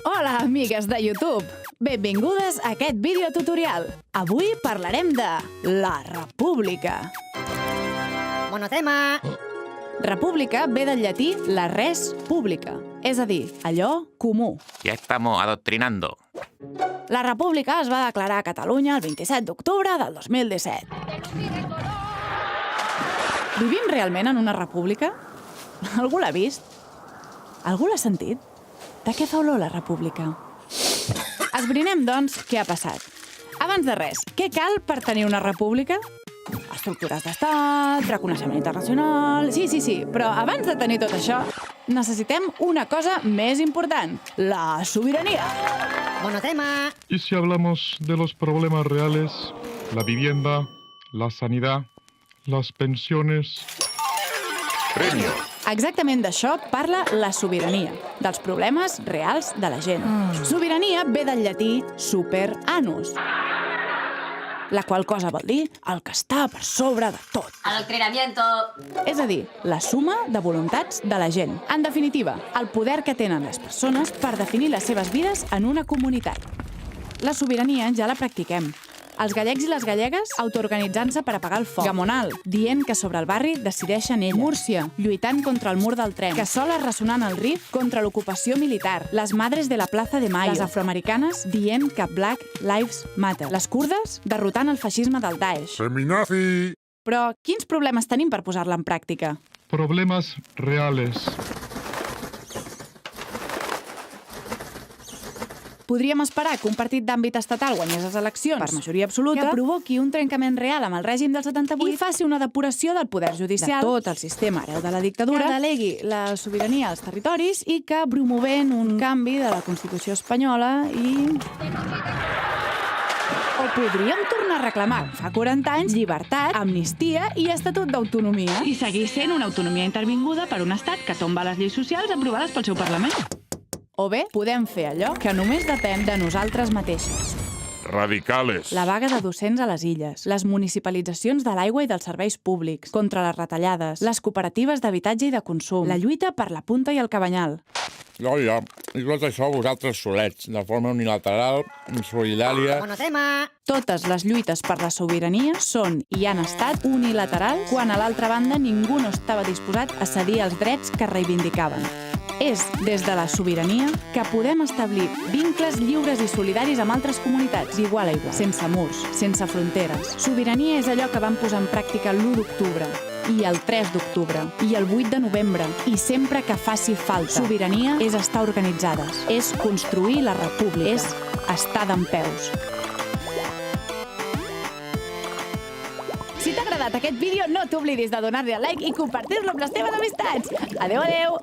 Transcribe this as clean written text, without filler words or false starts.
Hola, amigues de YouTube! Benvingudes a aquest videotutorial. Avui parlarem de la república. Monotema. República ve del llatí la res publica, és a dir, allò comú. Ya estamos adoctrinando. La república es va declarar a Catalunya el 27 d'octubre del 2017. Vivim realment en una república? Algú l'ha vist? Algú l'ha sentit? De què fa olor la república? Esbrinem, doncs, què ha passat. Abans de res, què cal per tenir una república? Estructures d'estat, reconeixement internacional... Sí, però abans de tenir tot això, necessitem una cosa més important, la sobirania. Monotema. Y si hablamos de los problemas reales, la vivienda, la sanidad, las pensiones... Premio. Exactament d'això parla la sobirania, dels problemes reals de la gent. Sobirania ve del llatí super annus, la qual cosa vol dir el que està per sobre de tot. Adoctrinamiento. És a dir, la suma de voluntats de la gent. En definitiva, el poder que tenen les persones per definir les seves vides en una comunitat. La sobirania ja la practiquem. Els gallecs i les gallegues autoorganitzant-se per apagar el foc. Gamonal, dient que sobre el barri decideixen elles. Múrcia, lluitant contra el mur del tren. Cassola ressonant el Rif contra l'ocupació militar. Les madres de la Plaza de Mayo. Les afroamericanes dient que Black Lives Matter. Les kurdes derrotant el feixisme del Daesh. ¡Feminazi! Però quins problemes tenim per posar-la en pràctica? Problemas reales. Podríem esperar que un partit d'àmbit estatal guanyés les eleccions per majoria absoluta, que provoqui un trencament real amb el règim del 78 i faci una depuració del poder judicial de tot el sistema hereu de la dictadura, que delegui la sobirania als territoris i que promovent un canvi de la Constitució espanyola i... O podríem tornar a reclamar, fa 40 anys, llibertat, amnistia i estatut d'autonomia. I seguir sent una autonomia intervinguda per un estat que tomba les lleis socials aprovades pel seu Parlament. O bé, podem fer allò que només depèn de nosaltres mateixes. Radicales. La vaga de docents a les illes, les municipalitzacions de l'aigua i dels serveis públics, contra les retallades, les cooperatives d'habitatge i de consum, la lluita per la punta i el cabanyal. Oia, i tot això vosaltres solets, de forma unilateral, insolidària... Monotema. Totes les lluites per la sobirania són i han estat unilaterals quan a l'altra banda ningú no estava disposat a cedir els drets que reivindicaven. És des de la sobirania que podem establir vincles lliures i solidaris amb altres comunitats, igual a igual, sense murs, sense fronteres. Sobirania és allò que vam posar en pràctica l'1 d'octubre, i el 3 d'octubre, i el 8 de novembre, i sempre que faci falta. Sobirania és estar organitzades, és construir la república, és estar dempeus. Si t'ha agradat aquest vídeo, no t'oblidis de donar-li a like i compartir-lo amb les teves amistats. Adéu!